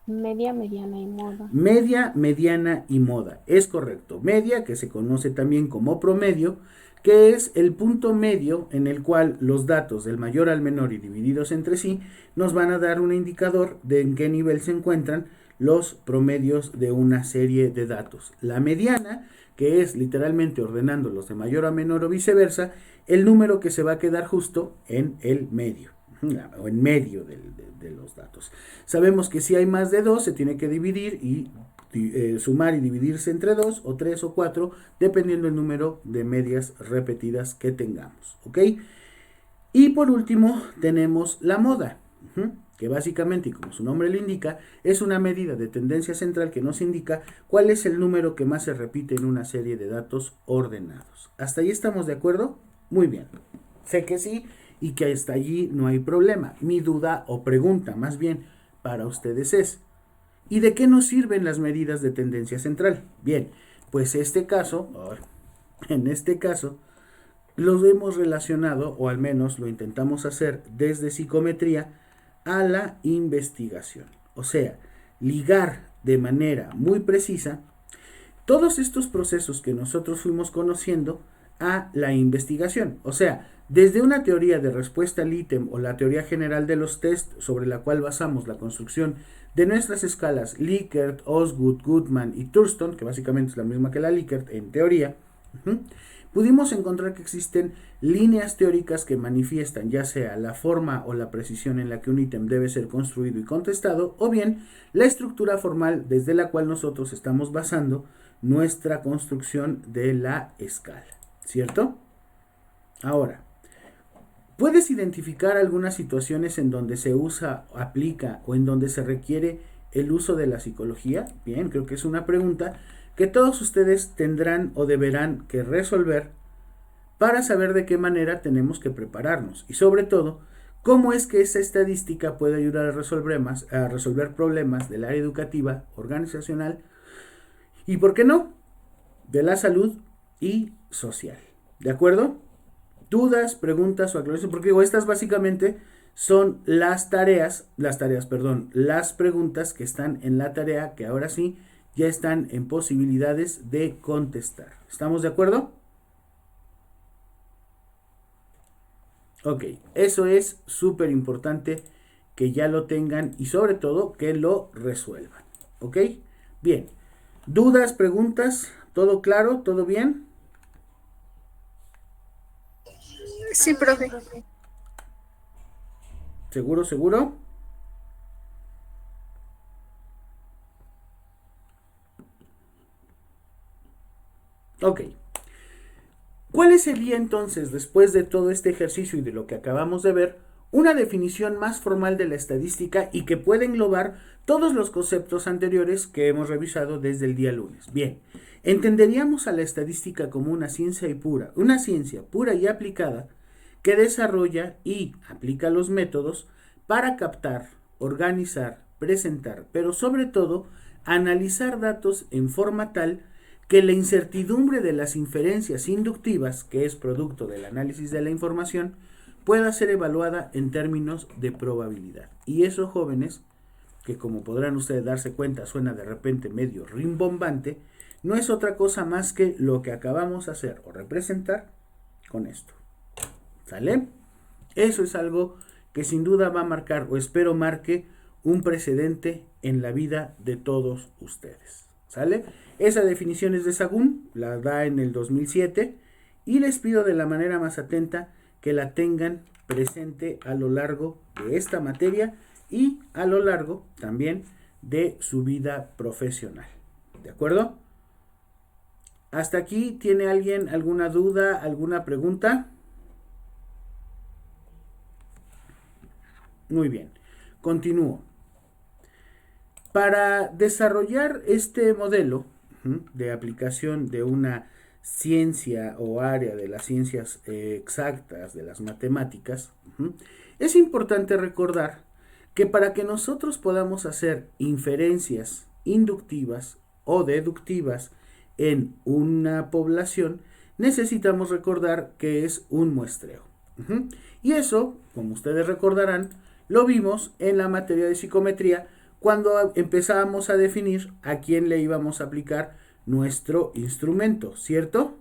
Media, mediana y moda. Media, mediana y moda. Es correcto. Media, que se conoce también como promedio, que es el punto medio en el cual los datos del mayor al menor y divididos entre sí nos van a dar un indicador de en qué nivel se encuentran los promedios de una serie de datos. La mediana, que es literalmente ordenándolos de mayor a menor o viceversa, el número que se va a quedar justo en el medio o en medio de los datos. Sabemos que si hay más de 2 se tiene que dividir y sumar y dividirse entre 2 o 3 o 4 dependiendo del número de medias repetidas que tengamos, ¿ok? Y por último tenemos la moda, que básicamente, y como su nombre lo indica, es una medida de tendencia central que nos indica cuál es el número que más se repite en una serie de datos ordenados. ¿Hasta ahí estamos de acuerdo? Muy bien. Sé que sí y que hasta allí no hay problema. Mi duda o pregunta más bien para ustedes es, ¿y de qué nos sirven las medidas de tendencia central? Bien, pues en este caso, los hemos relacionado, o al menos lo intentamos hacer desde psicometría, a la investigación. O sea, ligar de manera muy precisa todos estos procesos que nosotros fuimos conociendo a la investigación. O sea, desde una teoría de respuesta al ítem o la teoría general de los test sobre la cual basamos la construcción de nuestras escalas Likert, Osgood, Goodman y Thurston, que básicamente es la misma que la Likert en teoría, pudimos encontrar que existen líneas teóricas que manifiestan ya sea la forma o la precisión en la que un ítem debe ser construido y contestado, o bien la estructura formal desde la cual nosotros estamos basando nuestra construcción de la escala, ¿cierto? Ahora, ¿puedes identificar algunas situaciones en donde se usa, aplica o en donde se requiere el uso de la psicología? Bien, creo que es una pregunta que todos ustedes tendrán o deberán que resolver para saber de qué manera tenemos que prepararnos y sobre todo cómo es que esa estadística puede ayudar a resolver problemas del área educativa, organizacional y, ¿por qué no?, de la salud y social. ¿De acuerdo? Dudas, preguntas o aclaraciones, porque digo, estas básicamente son las preguntas que están en la tarea que ahora sí ya están en posibilidades de contestar. ¿Estamos de acuerdo? Ok, eso es súper importante que ya lo tengan y sobre todo que lo resuelvan. ¿Ok? Bien. ¿Dudas, preguntas? ¿Todo claro? ¿Todo bien? Sí, profe. ¿Seguro, seguro? Ok. ¿Cuál sería entonces, después de todo este ejercicio y de lo que acabamos de ver, una definición más formal de la estadística y que puede englobar todos los conceptos anteriores que hemos revisado desde el día lunes? Bien, entenderíamos a la estadística como una ciencia pura y aplicada que desarrolla y aplica los métodos para captar, organizar, presentar, pero sobre todo analizar datos en forma tal que la incertidumbre de las inferencias inductivas, que es producto del análisis de la información, pueda ser evaluada en términos de probabilidad. Y eso, jóvenes, que como podrán ustedes darse cuenta suena de repente medio rimbombante, no es otra cosa más que lo que acabamos de hacer o representar con esto. ¿Sale? Eso es algo que sin duda va a marcar, o espero marque, un precedente en la vida de todos ustedes. ¿Sale? Esa definición es de Sagún, la da en el 2007 y les pido de la manera más atenta que la tengan presente a lo largo de esta materia y a lo largo también de su vida profesional. ¿De acuerdo? ¿Hasta aquí tiene alguien alguna duda, alguna pregunta? Muy bien, continúo. Para desarrollar este modelo de aplicación de una ciencia o área de las ciencias exactas, de las matemáticas, es importante recordar que para que nosotros podamos hacer inferencias inductivas o deductivas en una población, necesitamos recordar que es un muestreo. Y eso, como ustedes recordarán, lo vimos en la materia de psicometría cuando empezábamos a definir a quién le íbamos a aplicar nuestro instrumento, ¿cierto?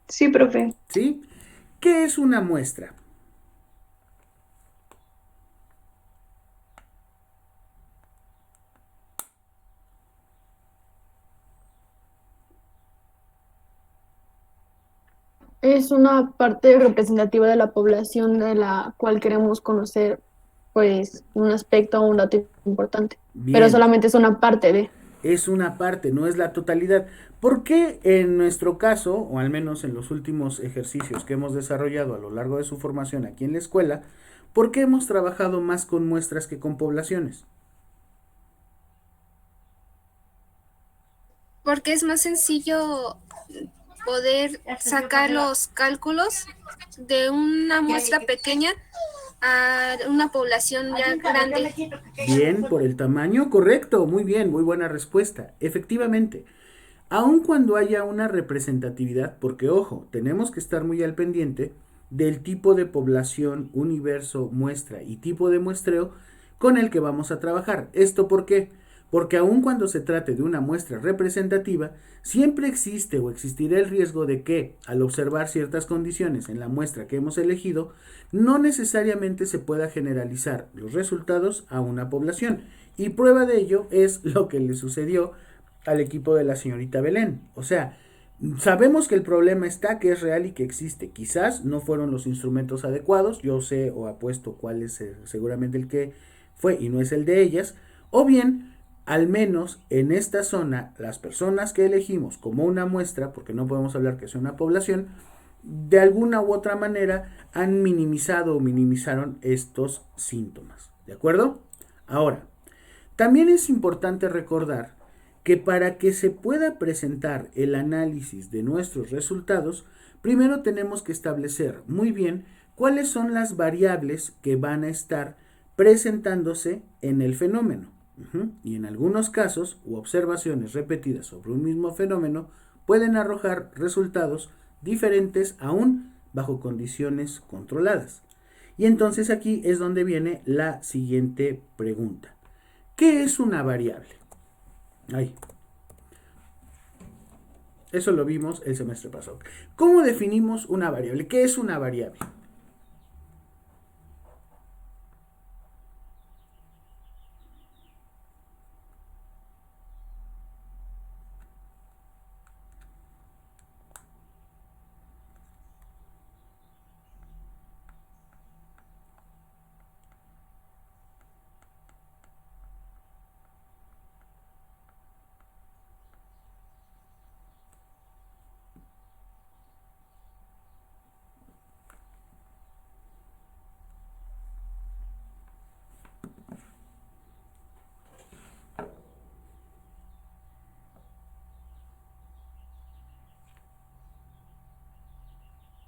Sí, profe. ¿Sí? ¿Qué es una muestra? Es una parte representativa de la población de la cual queremos conocer, pues, un aspecto o un dato importante. Bien. Pero solamente es una parte de. Es una parte, no es la totalidad. ¿Por qué en nuestro caso, o al menos en los últimos ejercicios que hemos desarrollado a lo largo de su formación aquí en la escuela, por qué hemos trabajado más con muestras que con poblaciones? Porque es más sencillo poder sacar los cálculos de una muestra pequeña a una población ya grande. Bien, por el tamaño, correcto, muy bien, muy buena respuesta. Efectivamente, aun cuando haya una representatividad, porque ojo, tenemos que estar muy al pendiente del tipo de población, universo, muestra y tipo de muestreo con el que vamos a trabajar. ¿Esto por qué? Porque aun cuando se trate de una muestra representativa, siempre existe o existirá el riesgo de que, al observar ciertas condiciones en la muestra que hemos elegido, no necesariamente se pueda generalizar los resultados a una población. Y prueba de ello es lo que le sucedió al equipo de la señorita Belén. O sea, sabemos que el problema está, que es real y que existe. Quizás no fueron los instrumentos adecuados, yo sé o apuesto cuál es seguramente el que fue y no es el de ellas, o bien, al menos en esta zona, las personas que elegimos como una muestra, porque no podemos hablar que sea una población, de alguna u otra manera han minimizado o minimizaron estos síntomas. ¿De acuerdo? Ahora, también es importante recordar que para que se pueda presentar el análisis de nuestros resultados, primero tenemos que establecer muy bien cuáles son las variables que van a estar presentándose en el fenómeno. Y en algunos casos u observaciones repetidas sobre un mismo fenómeno pueden arrojar resultados diferentes aún bajo condiciones controladas. Y entonces aquí es donde viene la siguiente pregunta. ¿Qué es una variable? Eso lo vimos el semestre pasado. ¿Cómo definimos una variable? ¿Qué es una variable?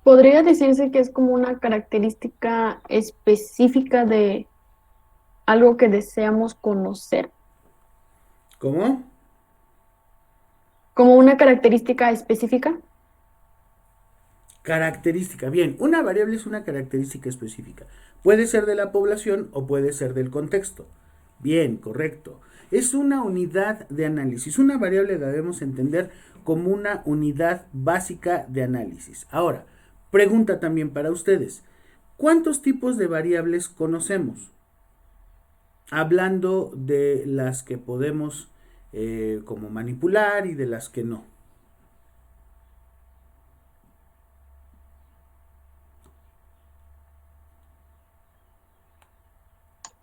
¿Podría decirse que es como una característica específica de algo que deseamos conocer? ¿Cómo? ¿Como una característica específica? Característica. Bien, una variable es una característica específica. Puede ser de la población o puede ser del contexto. Bien, correcto. Es una unidad de análisis. Una variable la debemos entender como una unidad básica de análisis. Ahora, pregunta también para ustedes. ¿Cuántos tipos de variables conocemos? Hablando de las que podemos como manipular y de las que no.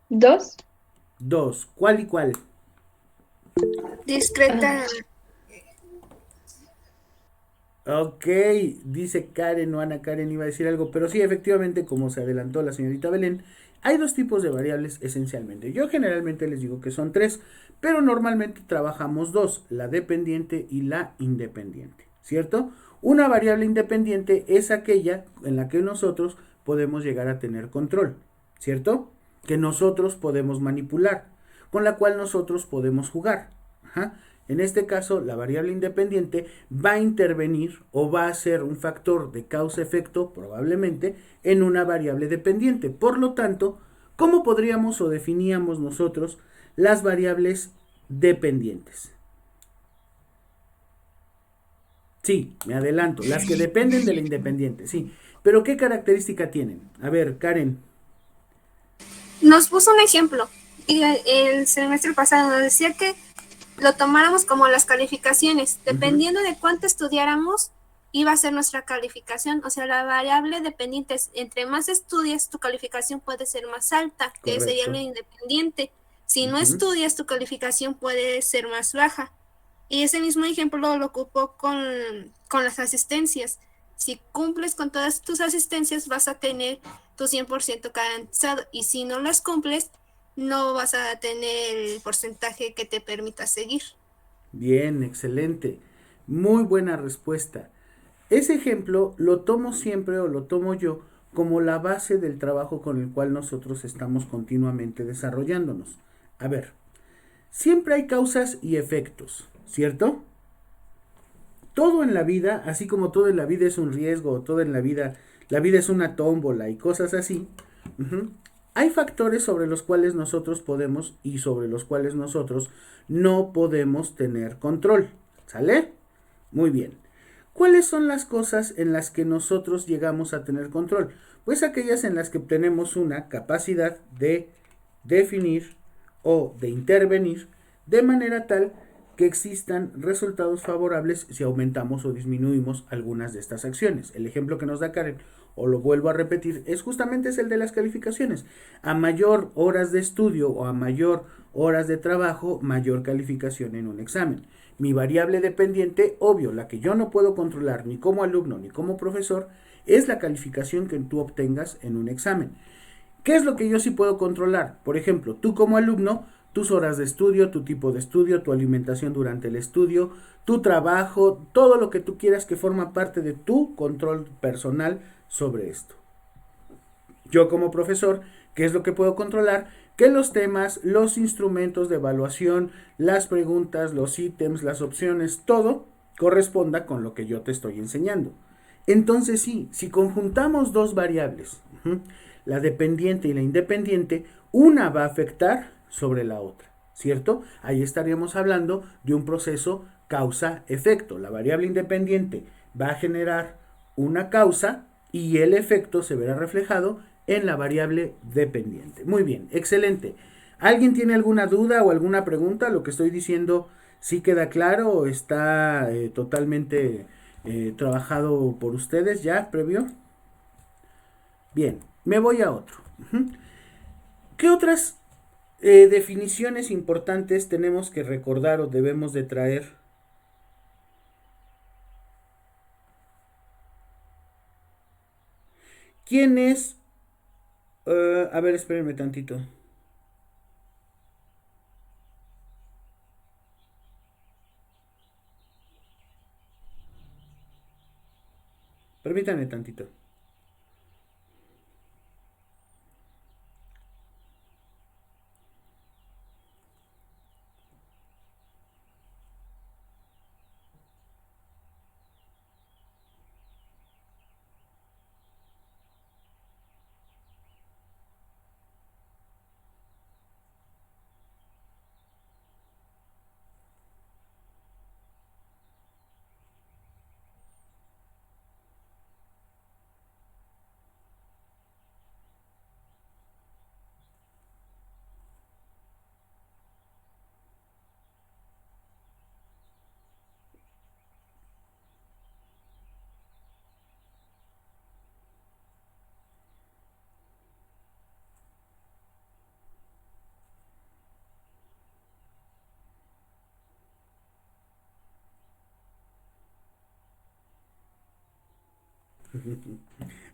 ¿Dos? Dos. ¿Cuál y cuál? Discreta. Ok, dice Karen o Ana Karen iba a decir algo, pero sí, efectivamente, como se adelantó la señorita Belén, hay dos tipos de variables esencialmente. Yo generalmente les digo que son tres, pero normalmente trabajamos dos, la dependiente y la independiente, ¿cierto? Una variable independiente es aquella en la que nosotros podemos llegar a tener control, ¿cierto? Que nosotros podemos manipular, con la cual nosotros podemos jugar. En este caso, la variable independiente va a intervenir o va a ser un factor de causa-efecto, probablemente, en una variable dependiente. Por lo tanto, ¿cómo podríamos o definíamos nosotros las variables dependientes? Sí, me adelanto, las que dependen de la independiente, sí. Pero ¿qué característica tienen? A ver, Karen. Nos puso un ejemplo. Y el semestre pasado nos decía que lo tomáramos como las calificaciones. Dependiendo de cuánto estudiáramos, iba a ser nuestra calificación. O sea, la variable dependiente es, entre más estudias, tu calificación puede ser más alta, que sería la independiente. Si no estudias, tu calificación puede ser más baja. Y ese mismo ejemplo lo ocupó con las asistencias. Si cumples con todas tus asistencias, vas a tener tu 100% garantizado. Y si no las cumples, no vas a tener el porcentaje que te permita seguir. Bien, excelente. Muy buena respuesta. Ese ejemplo lo tomo siempre o lo tomo yo como la base del trabajo con el cual nosotros estamos continuamente desarrollándonos. A ver, siempre hay causas y efectos, ¿cierto? Todo en la vida, así como todo en la vida es un riesgo, todo en la vida es una tómbola y cosas así, hay factores sobre los cuales nosotros podemos y sobre los cuales nosotros no podemos tener control, ¿sale? Muy bien. ¿Cuáles son las cosas en las que nosotros llegamos a tener control? Pues aquellas en las que tenemos una capacidad de definir o de intervenir de manera tal que existan resultados favorables si aumentamos o disminuimos algunas de estas acciones. El ejemplo que nos da Karen, o lo vuelvo a repetir, es el de las calificaciones. A mayor horas de estudio o a mayor horas de trabajo, mayor calificación en un examen. Mi variable dependiente, obvio, la que yo no puedo controlar ni como alumno ni como profesor, es la calificación que tú obtengas en un examen. ¿Qué es lo que yo sí puedo controlar? Por ejemplo, tú como alumno tus horas de estudio, tu tipo de estudio, tu alimentación durante el estudio, tu trabajo, todo lo que tú quieras que forma parte de tu control personal sobre esto. Yo como profesor, ¿qué es lo que puedo controlar? Que los temas, los instrumentos de evaluación, las preguntas, los ítems, las opciones, todo corresponda con lo que yo te estoy enseñando. Entonces sí, si conjuntamos dos variables, la dependiente y la independiente, una va a afectar sobre la otra, ¿cierto? Ahí estaríamos hablando de un proceso causa-efecto. La variable independiente va a generar una causa y el efecto se verá reflejado en la variable dependiente. Muy bien, excelente. ¿Alguien tiene alguna duda o alguna pregunta? ¿Lo que estoy diciendo sí queda claro o está totalmente trabajado por ustedes ya previo? Bien, me voy a otro. ¿Qué otras definiciones importantes tenemos que recordar o debemos de traer? ¿Quién es? A ver, espérenme tantito. Permítanme tantito.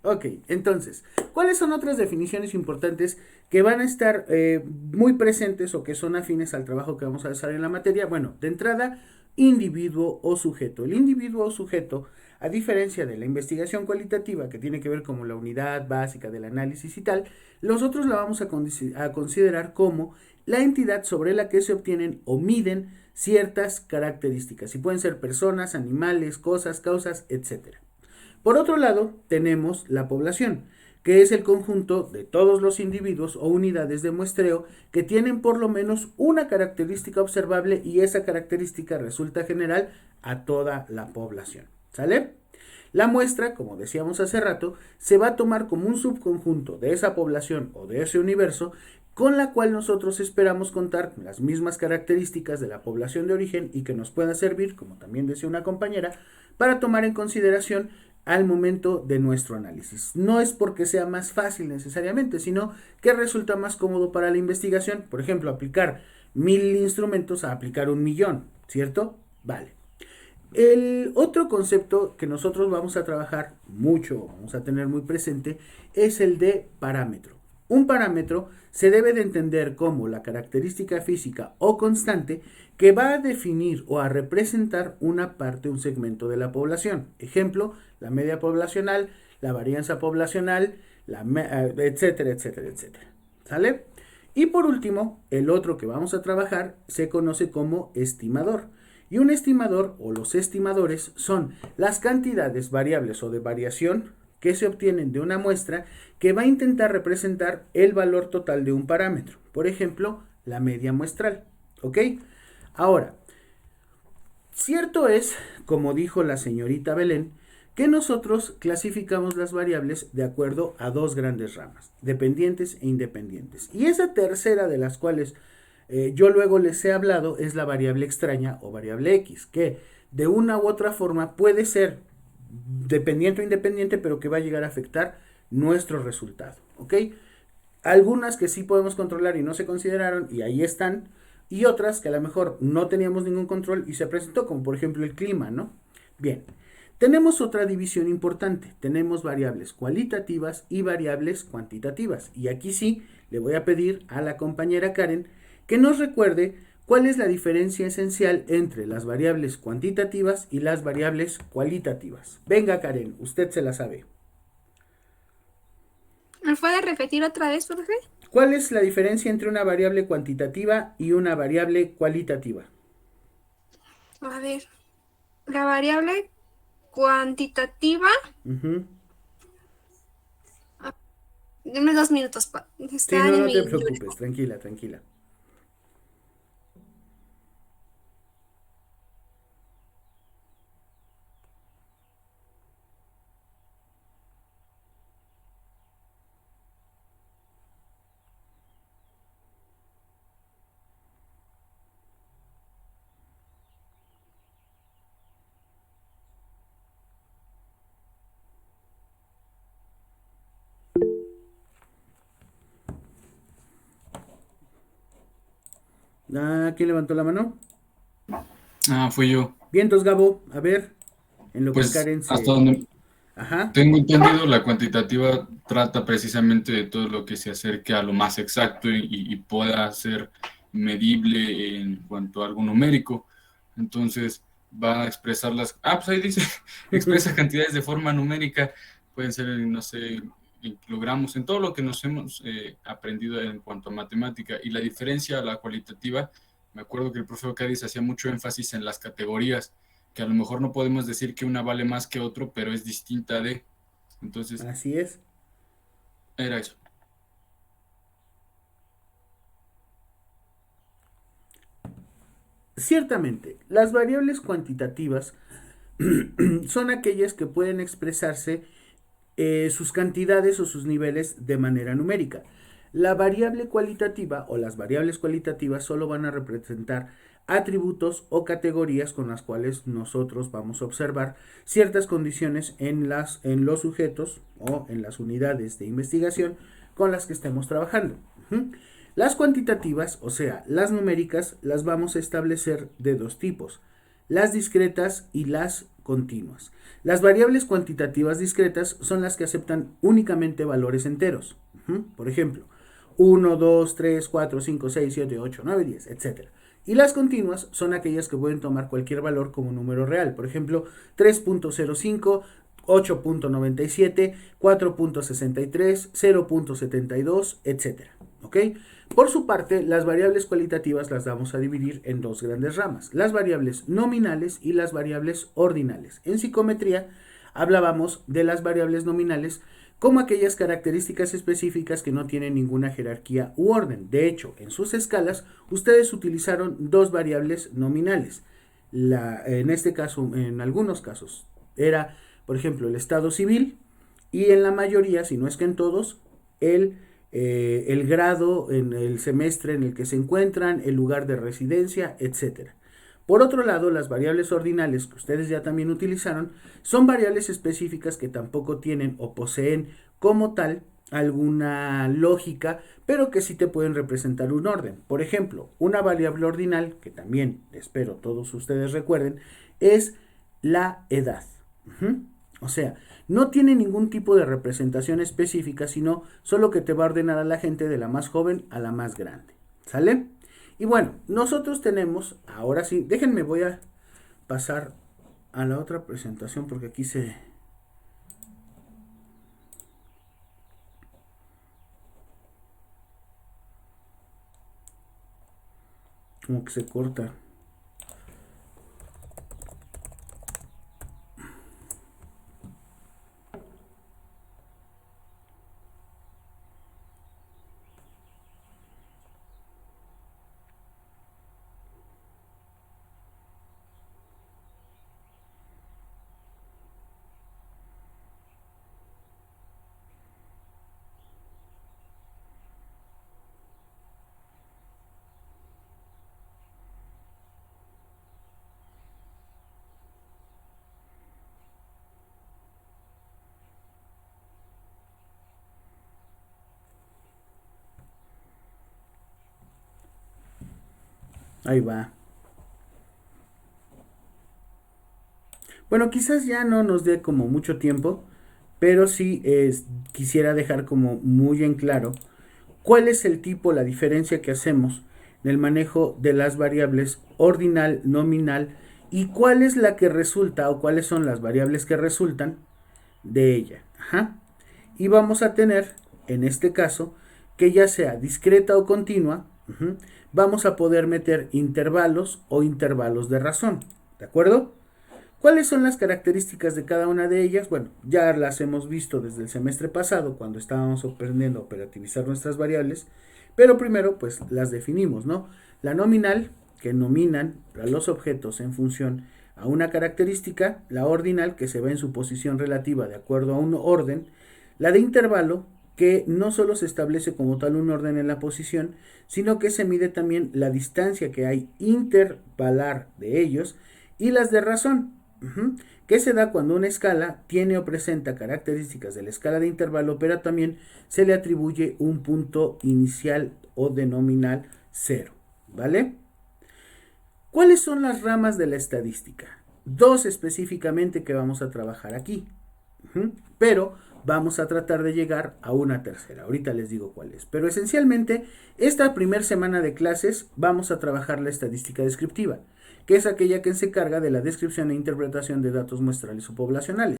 Ok, entonces, ¿cuáles son otras definiciones importantes que van a estar muy presentes o que son afines al trabajo que vamos a desarrollar en la materia? Bueno, de entrada, individuo o sujeto. El individuo o sujeto, a diferencia de la investigación cualitativa, que tiene que ver como la unidad básica del análisis y tal, nosotros la vamos a considerar como la entidad sobre la que se obtienen o miden ciertas características, y pueden ser personas, animales, cosas, causas, etcétera. Por otro lado, tenemos la población, que es el conjunto de todos los individuos o unidades de muestreo que tienen por lo menos una característica observable y esa característica resulta general a toda la población. ¿Sale? La muestra, como decíamos hace rato, se va a tomar como un subconjunto de esa población o de ese universo con la cual nosotros esperamos contar las mismas características de la población de origen y que nos pueda servir, como también decía una compañera, para tomar en consideración al momento de nuestro análisis. No es porque sea más fácil necesariamente, sino que resulta más cómodo para la investigación. Por ejemplo, aplicar 1000 instrumentos a aplicar 1.000.000, ¿cierto? Vale. El otro concepto que nosotros vamos a trabajar mucho, vamos a tener muy presente, es el de parámetro. Un parámetro se debe de entender como la característica física o constante que va a definir o a representar una parte, un segmento de la población. Ejemplo, la media poblacional, la varianza poblacional, etcétera, etcétera, etcétera. ¿Sale? Y por último, el otro que vamos a trabajar se conoce como estimador. Y un estimador o los estimadores son las cantidades variables o de variación que se obtienen de una muestra que va a intentar representar el valor total de un parámetro. Por ejemplo, la media muestral. ¿Ok? Ahora, cierto es, como dijo la señorita Belén, que nosotros clasificamos las variables de acuerdo a dos grandes ramas, dependientes e independientes. Y esa tercera de las cuales yo luego les he hablado es la variable extraña o variable X, que de una u otra forma puede ser dependiente o independiente, pero que va a llegar a afectar nuestro resultado, ¿ok? Algunas que sí podemos controlar y no se consideraron, y ahí están, y otras que a lo mejor no teníamos ningún control y se presentó, como por ejemplo el clima, ¿no? Bien, tenemos otra división importante, tenemos variables cualitativas y variables cuantitativas, y aquí sí le voy a pedir a la compañera Karen que nos recuerde cuál es la diferencia esencial entre las variables cuantitativas y las variables cualitativas. Venga, Karen, usted se la sabe. ¿Me puede repetir otra vez, profe? ¿Cuál es la diferencia entre una variable cuantitativa y una variable cualitativa? A ver, la variable cuantitativa. Ujú. Deme 2 minutos. Sí, Está no, en no mi te libreta. preocupes, tranquila, tranquila. ¿Quién levantó la mano? Fui yo. Vientos, Gabo, a ver, en lo que Pues Karen se... hasta donde Ajá, tengo entendido, la cuantitativa trata precisamente de todo lo que se acerque a lo más exacto y pueda ser medible en cuanto a algo numérico. Entonces va a expresar las... pues ahí dice, expresa cantidades de forma numérica, pueden ser, no sé, en kilogramos, en todo lo que nos hemos aprendido en cuanto a matemática. Y la diferencia a la cualitativa, me acuerdo que el profesor Cádiz hacía mucho énfasis en las categorías, que a lo mejor no podemos decir que una vale más que otro, pero es distinta de. Entonces, así es. era eso. Ciertamente, las variables cuantitativas son aquellas que pueden expresarse sus cantidades o sus niveles de manera numérica. La variable cualitativa o las variables cualitativas solo van a representar atributos o categorías con las cuales nosotros vamos a observar ciertas condiciones en los sujetos o en las unidades de investigación con las que estemos trabajando. Las cuantitativas, o sea, las numéricas, las vamos a establecer de dos tipos: las discretas y las continuas. Las variables cuantitativas discretas son las que aceptan únicamente valores enteros. Por ejemplo, 1, 2, 3, 4, 5, 6, 7, 8, 9, 10, etc. Y las continuas son aquellas que pueden tomar cualquier valor como número real. Por ejemplo, 3.05, 8.97, 4.63, 0.72, etc. ¿Ok? Por su parte, las variables cualitativas las vamos a dividir en dos grandes ramas: las variables nominales y las variables ordinales. En psicometría hablábamos de las variables nominales como aquellas características específicas que no tienen ninguna jerarquía u orden. De hecho, en sus escalas, ustedes utilizaron dos variables nominales. En este caso, en algunos casos, era, por ejemplo, el estado civil, y en la mayoría, si no es que en todos, el grado en el semestre en el que se encuentran, el lugar de residencia, etc. Por otro lado, las variables ordinales que ustedes ya también utilizaron son variables específicas que tampoco tienen o poseen como tal alguna lógica, pero que sí te pueden representar un orden. Por ejemplo, una variable ordinal, que también espero todos ustedes recuerden, es la edad. O sea, no tiene ningún tipo de representación específica, sino solo que te va a ordenar a la gente de la más joven a la más grande. ¿Sale? Y bueno, nosotros tenemos, ahora sí, déjenme, voy a pasar a la otra presentación porque aquí como que se corta. Ahí va. Bueno, quizás ya no nos dé como mucho tiempo, pero sí quisiera dejar como muy en claro cuál es el tipo, la diferencia que hacemos el manejo de las variables ordinal, nominal y cuál es la que resulta o cuáles son las variables que resultan de ella. Ajá. Y vamos a tener, en este caso, que ya sea discreta o continua, vamos a poder meter intervalos o intervalos de razón. ¿De acuerdo? ¿Cuáles son las características de cada una de ellas? Bueno, ya las hemos visto desde el semestre pasado cuando estábamos aprendiendo a operativizar nuestras variables, pero primero pues las definimos, ¿no? La nominal, que nominan a los objetos en función a una característica, la ordinal, que se va en su posición relativa de acuerdo a un orden, la de intervalo, que no solo se establece como tal un orden en la posición, sino que se mide también la distancia que hay intervalar de ellos, y las de razón, que se da cuando una escala tiene o presenta características de la escala de intervalo, pero también se le atribuye un punto inicial o de nominal 0, ¿vale? ¿Cuáles son las ramas de la estadística? Dos específicamente que vamos a trabajar aquí, pero vamos a tratar de llegar a una tercera. Ahorita les digo cuál es. Pero esencialmente, esta primera semana de clases vamos a trabajar la estadística descriptiva, que es aquella que se encarga de la descripción e interpretación de datos muestrales o poblacionales.